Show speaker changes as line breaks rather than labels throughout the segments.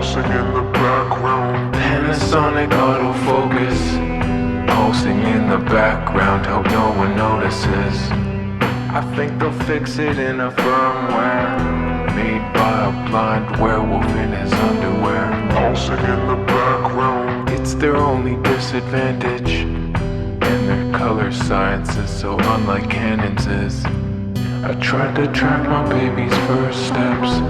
pulsing in the background.
Panasonic autofocus, pulsing in the background, hope no one notices. I think they'll fix it in a firmware made by a blind werewolf in his underwear.
Pulsing in the background.
It's their only disadvantage, and their color science is so unlike Canon's is. I tried to track my baby's first steps.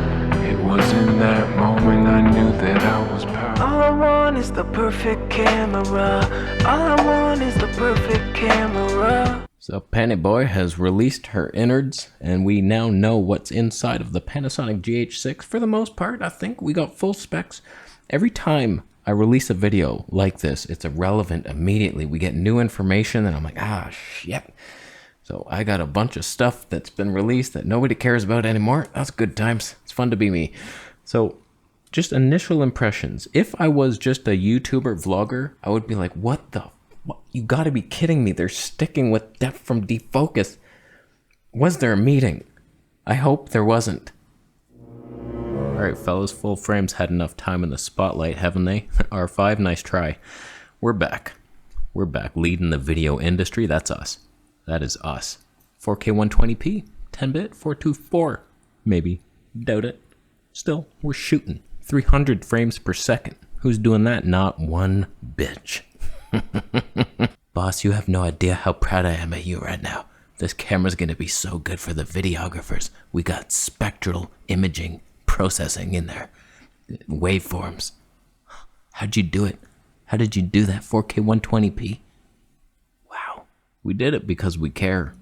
It was in that moment I knew that I was powerful. All I want is the perfect camera. All I want is the perfect camera. So Panny Boy has released her innards, and we now know what's inside of the Panasonic GH6. For the most part, I think we got full specs. Every time I release a video like this, it's irrelevant immediately. We get new information, and I'm like, ah, shit. So I got a bunch of stuff that's been released that nobody cares about anymore. That's good times. It's fun to be me. So just initial impressions. If I was just a YouTuber vlogger, I would be like, what the fuck? You gotta be kidding me. They're sticking with depth from defocus. Was there a meeting? I hope there wasn't. All right, fellas, full frames had enough time in the spotlight, haven't they? R5, nice try. We're back. We're back leading the video industry. That's us. That is us. 4K 120p, 10-bit, 424. Maybe. Doubt it. Still, we're shooting 300 frames per second. Who's doing that? Not one bitch. Boss, you have no idea how proud I am of you right now. This camera's gonna be so good for the videographers. We got spectral imaging processing in there. Waveforms. How'd you do it? How did you do that 4K 120p? We did it because we care.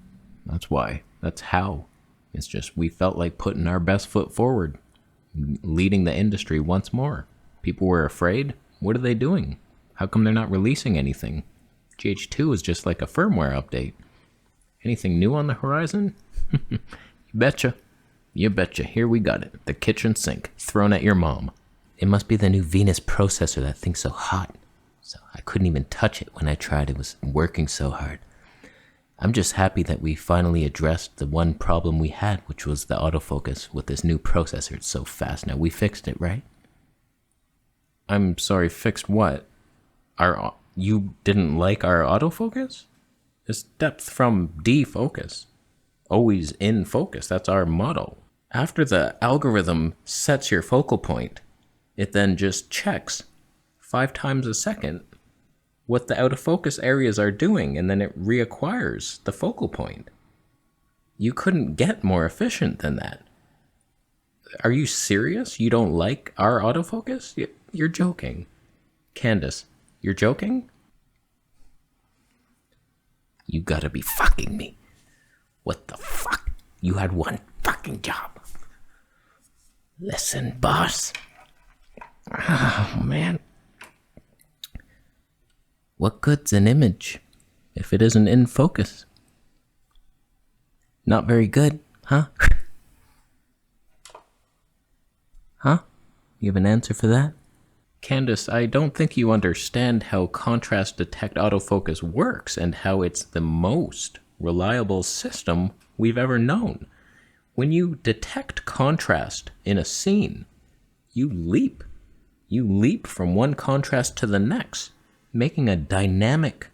That's why. That's how. It's just we felt like putting our best foot forward, leading the industry once more. People were afraid. What are they doing? How come they're not releasing anything? GH2 is just like a firmware update. Anything new on the horizon? You betcha. You betcha. Here we got it. The kitchen sink thrown at your mom. It must be the new Venus processor that thing's so hot. So I couldn't even touch it when I tried. It was working so hard. I'm just happy that we finally addressed the one problem we had, which was the autofocus with this new processor. It's so fast now. We fixed it, right? I'm sorry, fixed what? You didn't like our autofocus? It's depth from defocus. Always in focus. That's our motto. After the algorithm sets your focal point, it then just checks 5 times a second what the out of focus areas are doing, and then it reacquires the focal point. You couldn't get more efficient than that. Are you serious? You don't like our autofocus? You're joking. Candace, you're joking? You gotta be fucking me. What the fuck? You had one fucking job. Listen, boss. Oh, man. What good's an image if it isn't in focus? Not very good, huh? Huh? You have an answer for that? Candace, I don't think you understand how contrast detect autofocus works and how it's the most reliable system we've ever known. When you detect contrast in a scene, you leap. You leap from one contrast to the next, making a dynamic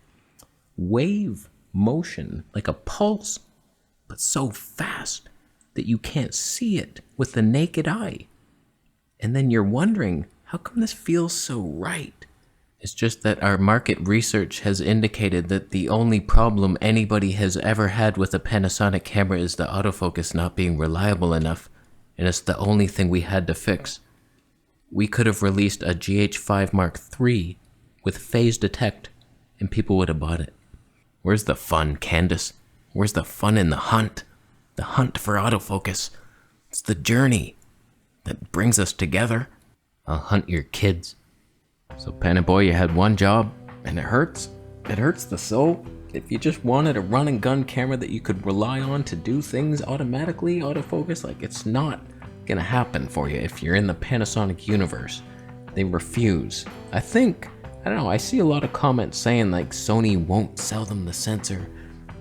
wave motion, like a pulse, but so fast that you can't see it with the naked eye. And then you're wondering, how come this feels so right? It's just that our market research has indicated that the only problem anybody has ever had with a Panasonic camera is the autofocus not being reliable enough, and it's the only thing we had to fix. We could have released a GH5 Mark III with phase detect, and people would have bought it. Where's the fun, Candace? Where's the fun in the hunt? The hunt for autofocus. It's the journey that brings us together. I'll hunt your kids. So, Panny Boy, you had one job, and it hurts. It hurts the soul. If you just wanted a run and gun camera that you could rely on to do things automatically, autofocus, like, it's not gonna happen for you if you're in the Panasonic universe. They refuse. I don't know, I see a lot of comments saying like Sony won't sell them the sensor.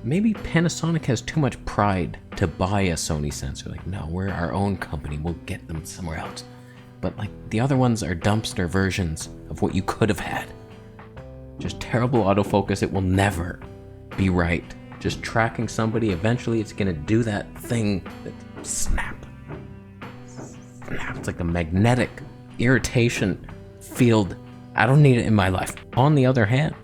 Maybe Panasonic has too much pride to buy a Sony sensor. Like, no, we're our own company, we'll get them somewhere else.
but like the other ones are dumpster versions of what you could have had. Just terrible autofocus. It will never be right. Just tracking somebody, eventually it's gonna do that thing that snap. It's like a magnetic irritation field. I don't need it in my life. On the other hand,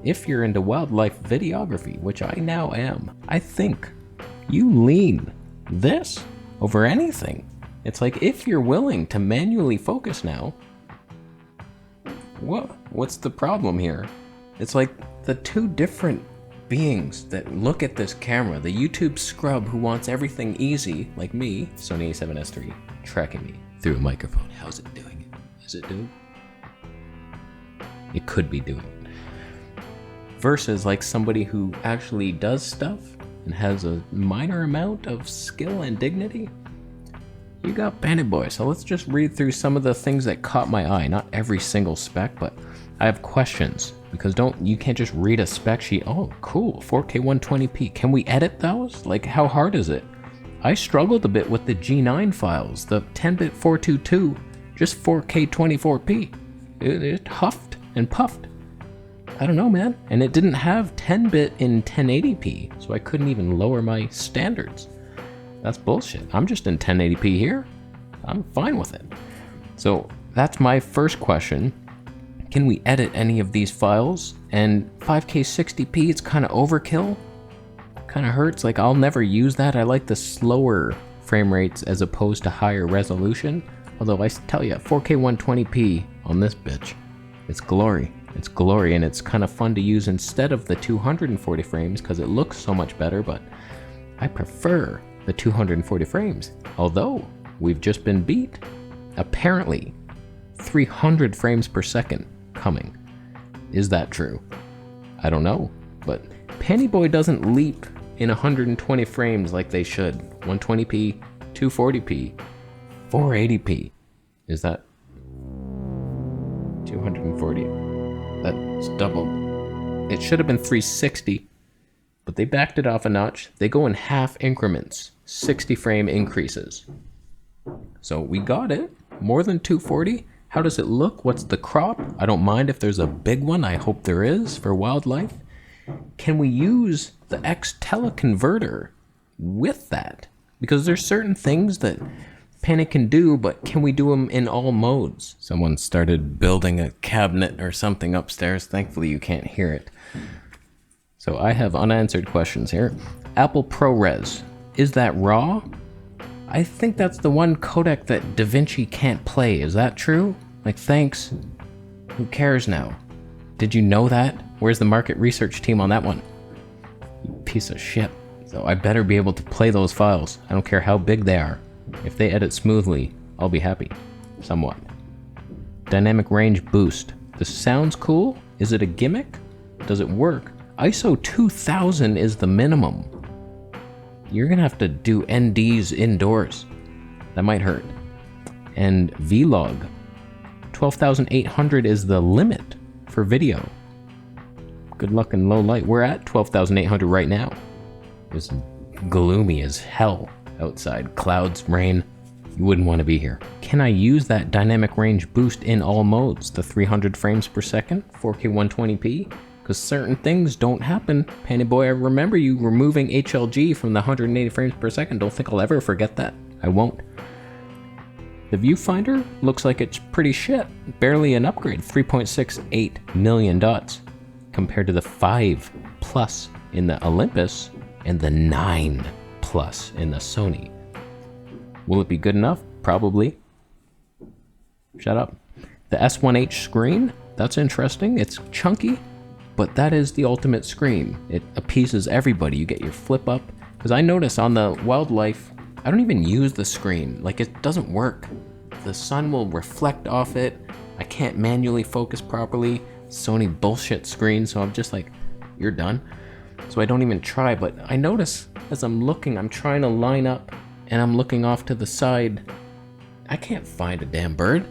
if you're into wildlife videography, which I now am, I think you lean this over anything. It's like, if you're willing to manually focus now, what's the problem here? It's like the two different beings that look at this camera. The YouTube scrub who wants everything easy, like me, Sony a7S III, tracking me through a microphone. How's it doing it? Is it doing? It could be doing it. Versus like somebody who actually does stuff and has a minor amount of skill and dignity. You got Bandit Boy. So let's just read through some of the things that caught my eye. Not every single spec, but I have questions, because you can't just read a spec sheet. Oh, cool, 4K 120p. Can we edit those? Like, how hard is it? I struggled a bit with the G9 files, the 10-bit 422, just 4K 24p. It huffed and puffed. I don't know, man. And it didn't have 10-bit in 1080p, so I couldn't even lower my standards. That's bullshit. I'm just in 1080p here. I'm fine with it. So that's my first question. Can we edit any of these files? And 5K 60p, it's kind of overkill. Kind of hurts. Like, I'll never use that. I like the slower frame rates as opposed to higher resolution. Although I tell you, 4K 120p on this bitch, it's glory. It's glory, and it's kind of fun to use instead of the 240 frames because it looks so much better, but I prefer the 240 frames. Although we've just been beat, apparently 300 frames per second coming. Is that true? I don't know, but Panty Boy doesn't leap in 120 frames like they should. 120p, 240p, 480p. Is that 240? That's doubled. It should have been 360, but they backed it off a notch. They go in half increments, 60 frame increases. So we got it, more than 240. How does it look? What's the crop? I don't mind if there's a big one. I hope there is for wildlife. Can we use the X teleconverter with that? Because there's certain things that Panic can do, but can we do them in all modes? Someone started building a cabinet or something upstairs. Thankfully you can't hear it. So I have unanswered questions here. Apple ProRes, is that RAW? I think that's the one codec that DaVinci can't play. Is that true? Like, thanks. Who cares now? Did you know that? Where's the market research team on that one? You piece of shit. So I better be able to play those files. I don't care how big they are. If they edit smoothly, I'll be happy. Somewhat. Dynamic range boost. This sounds cool. Is it a gimmick? Does it work? ISO 2000 is the minimum. You're gonna have to do NDs indoors. That might hurt. And Vlog. 12,800 is the limit for video. Good luck in low light. We're at 12,800 right now. It's gloomy as hell outside. Clouds, rain. You wouldn't want to be here. Can I use that dynamic range boost in all modes? The 300 frames per second, 4K 120p? Because certain things don't happen. Panty Boy, I remember you removing HLG from the 180 frames per second. Don't think I'll ever forget that. I won't. The Viewfinder looks like it's pretty shit. Barely an upgrade. 3.68 million dots compared to the 5+ in the Olympus and the 9+ in the Sony. Will it be good enough? Probably. Shut up. The S1H screen, that's interesting. It's chunky, but that is the ultimate screen. It appeases everybody. You get your flip up. Because I notice on the wildlife, I don't even use the screen. Like, it doesn't work. The sun will reflect off it. I can't manually focus properly. Sony bullshit screen, so I'm just like, you're done. So I don't even try, but I notice as I'm looking, I'm trying to line up and I'm looking off to the side. I can't find a damn bird.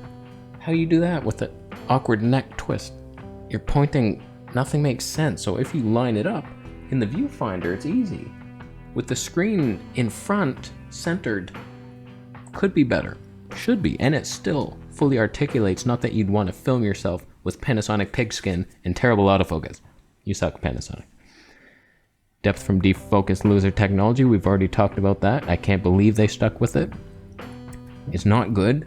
How do you do that with an awkward neck twist? You're pointing, nothing makes sense. So if you line it up in the viewfinder, it's easy. With the screen in front, centered, could be better. Should be, and it still fully articulates, not that you'd want to film yourself with Panasonic pigskin and terrible autofocus. You suck, Panasonic. Depth from defocus loser technology, we've already talked about that. I can't believe they stuck with it. It's not good.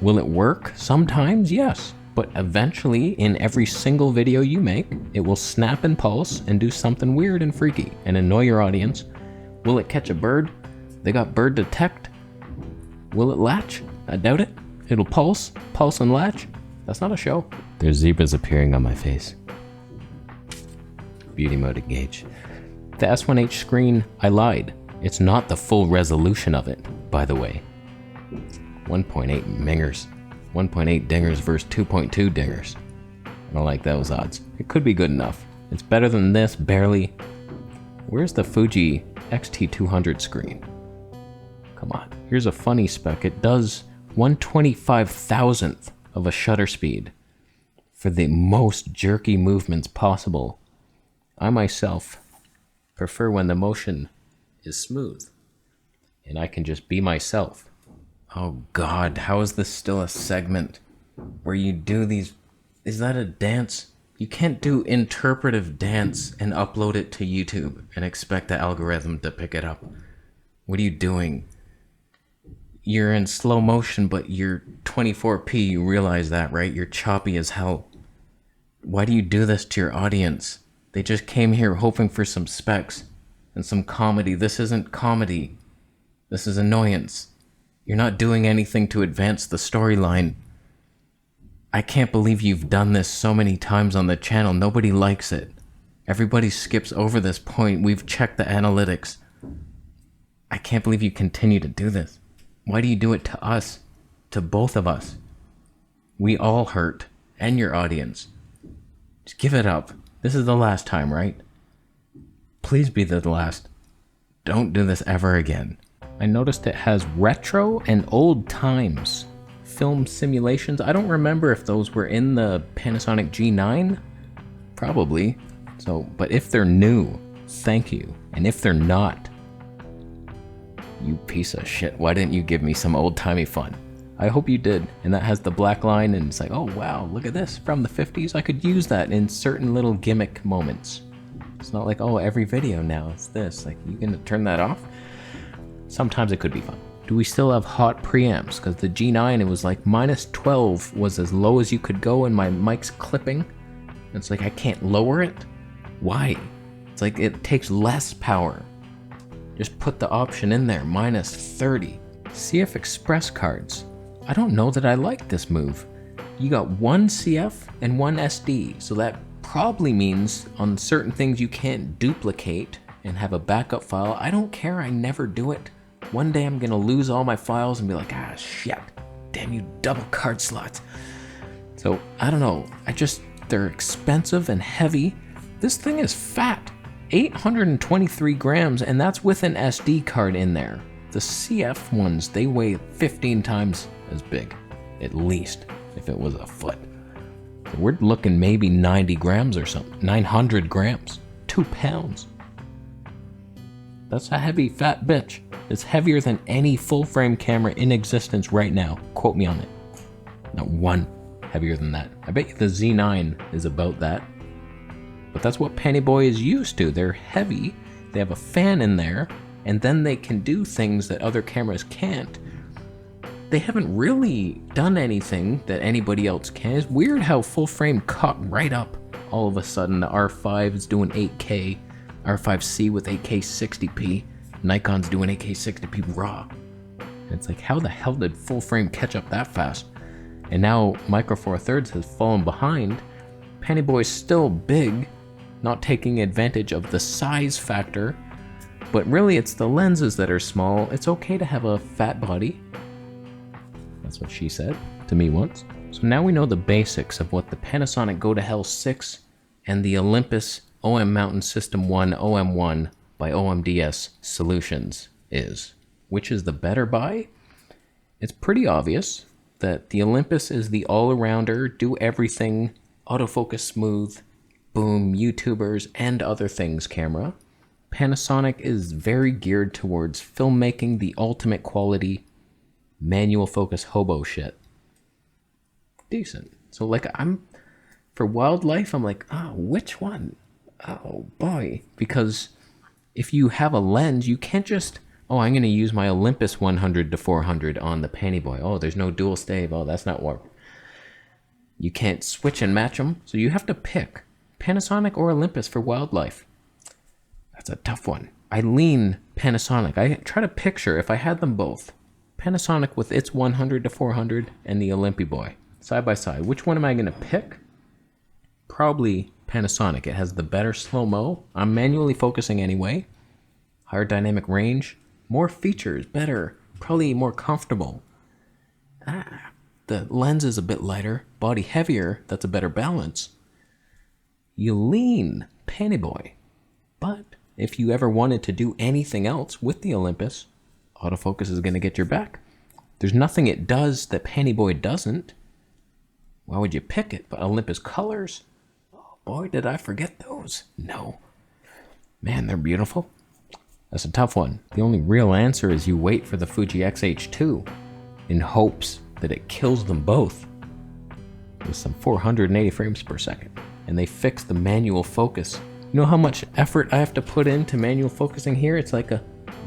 Will it work? Sometimes, yes. But eventually, in every single video you make, it will snap and pulse and do something weird and freaky and annoy your audience. Will it catch a bird? They got bird detect. Will it latch? I doubt it. It'll pulse and latch. That's not a show. There's zebras appearing on my face. Beauty mode engage. The S1H screen, I lied. It's not the full resolution of it, by the way. 1.8 mingers. 1.8 dingers versus 2.2 dingers. I don't like those odds. It could be good enough. It's better than this, barely. Where's the Fuji X-T200 screen? Come on. Here's a funny spec. It does 1/25,000th of a shutter speed for the most jerky movements possible. I myself prefer when the motion is smooth and I can just be myself. Oh God, how is this still a segment where you do these? Is that a dance? You can't do interpretive dance and upload it to YouTube and expect the algorithm to pick it up. What are you doing? You're in slow motion, but you're 24p. You realize that, right? You're choppy as hell. Why do you do this to your audience? They just came here hoping for some specs and some comedy. This isn't comedy. This is annoyance. You're not doing anything to advance the storyline. I can't believe you've done this so many times on the channel. Nobody likes it. Everybody skips over this point. We've checked the analytics. I can't believe you continue to do this. Why do you do it to us? To both of us? We all hurt. And your audience. Just give it up. This is the last time, right? Please be the last. Don't do this ever again. I noticed it has retro and old times film simulations. I don't remember if those were in the Panasonic G9. Probably. So, but if they're new, thank you. And if they're not, you piece of shit, why didn't you give me some old-timey fun? I hope you did. And that has the black line and it's like, oh wow, look at this from the 50s. I could use that in certain little gimmick moments. It's not like, oh, every video now it's this. Like, you can turn that off? Sometimes it could be fun. Do we still have hot preamps? Because the G9, it was like -12 was as low as you could go and my mic's clipping. And it's like, I can't lower it? Why? It's like, it takes less power. Just put the option in there, -30. CF Express cards. I don't know that I like this move. You got one CF and one SD, so that probably means on certain things you can't duplicate and have a backup file. I don't care, I never do it. One day I'm gonna lose all my files and be like, ah shit, damn you double card slots. So I don't know, they're expensive and heavy. This thing is fat, 823 grams, and that's with an SD card in there. The CF ones, they weigh 15 times as big, at least, if it was a foot. So we're looking maybe 90 grams or something, 900 grams, 2 pounds. That's a heavy fat bitch. It's heavier than any full frame camera in existence right now. Quote me on it. Not one heavier than that. I bet you the Z9 is about that. But that's what Penny Boy is used to. They're heavy, they have a fan in there, and then they can do things that other cameras can't. They haven't really done anything that anybody else can. It's weird how full frame caught right up all of a sudden. The R5 is doing 8K, R5C with 8K 60p, Nikon's doing 8K 60p raw. And it's like, how the hell did full frame catch up that fast? And now Micro Four Thirds has fallen behind. Penny Boy's still big, not taking advantage of the size factor, but really it's the lenses that are small. It's okay to have a fat body. That's what she said to me once. So now we know the basics of what the Panasonic Go to Hell 6 and the Olympus OM-1 OM-1 by OMDS Solutions is. Which is the better buy? It's pretty obvious that the Olympus is the all-arounder, do everything, autofocus smooth, boom, YouTubers and other things camera. Panasonic is very geared towards filmmaking, the ultimate quality, manual focus hobo shit. Decent. So like for wildlife, I'm like, oh, which one? Oh boy. Because if you have a lens, you can't just, oh, I'm going to use my Olympus 100 to 400 on the Panny Boy. Oh, there's no dual stave. Oh, that's not what. You can't switch and match them. So you have to pick Panasonic or Olympus for wildlife. That's a tough one. I lean Panasonic. I try to picture if I had them both. Panasonic with its 100 to 400 and the Olympy Boy side by side. Which one am I going to pick? Probably Panasonic. It has the better slow-mo. I'm manually focusing anyway. Higher dynamic range. More features. Better. Probably more comfortable. The lens is a bit lighter. Body heavier. That's a better balance. You lean Panny Boy. But if you ever wanted to do anything else with the Olympus, autofocus is going to get your back. There's nothing it does that Panny Boy doesn't. Why would you pick it? But Olympus colors? Oh boy, did I forget those. No. Man, they're beautiful. That's a tough one. The only real answer is you wait for the Fuji X-H2 in hopes that it kills them both with some 480 frames per second. And they fix the manual focus. You know how much effort I have to put into manual focusing here? It's like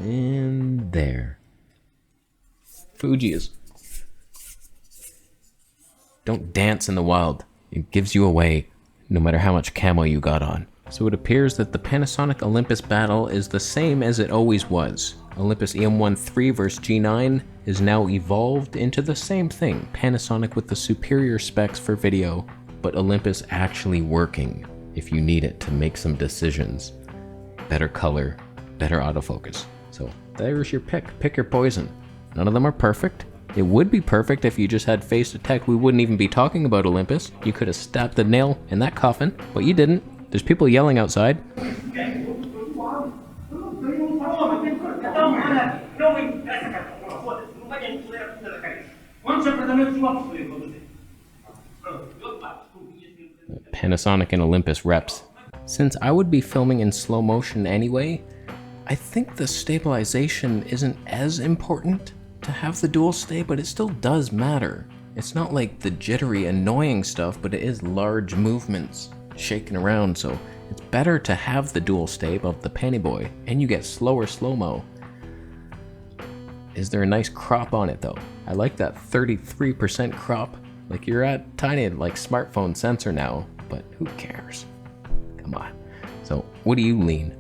in there. Fuji is. Don't dance in the wild. It gives you away no matter how much camo you got on. So it appears that the Panasonic Olympus battle is the same as it always was. Olympus OM-1 III versus G9 is now evolved into the same thing. Panasonic with the superior specs for video, but Olympus actually working if you need it to make some decisions. Better color, better autofocus. So there's your pick. Pick your poison. None of them are perfect. It would be perfect if you just had face detect. We wouldn't even be talking about Olympus. You could have stabbed the nail in that coffin, but you didn't. There's people yelling outside. Panasonic and Olympus reps. Since I would be filming in slow motion anyway, I think the stabilization isn't as important to have the dual stay, but it still does matter. It's not like the jittery, annoying stuff, but it is large movements shaking around, so it's better to have the dual stay of the Panny Boy, and you get slower slow-mo. Is there a nice crop on it though? I like that 33% crop. Like you're at tiny like smartphone sensor now, but who cares? Come on. So what do you lean?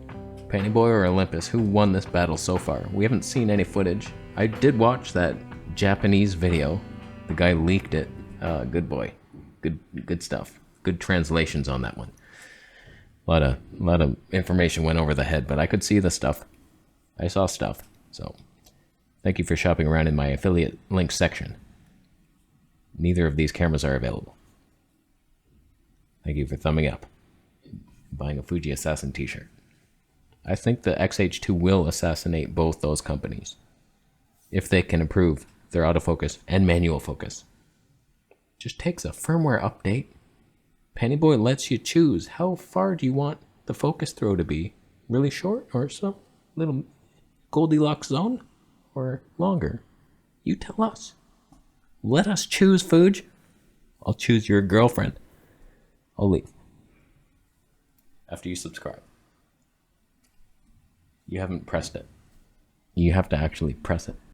Panny Boy or Olympus? Who won this battle so far? We haven't seen any footage. I did watch that Japanese video. The guy leaked it. Good boy. Good stuff. Good translations on that one. A lot of information went over the head, but I could see the stuff. I saw stuff. So thank you for shopping around in my affiliate link section. Neither of these cameras are available. Thank you for thumbing up. Buying a Fuji Assassin t-shirt. I think the X-H2 will assassinate both those companies if they can improve their autofocus and manual focus. Just takes a firmware update. Panny Boy lets you choose how far do you want the focus throw to be. Really short or some little Goldilocks zone or longer? You tell us. Let us choose, Fuji. I'll choose your girlfriend. I'll leave. After you subscribe. You haven't pressed it. You have to actually press it.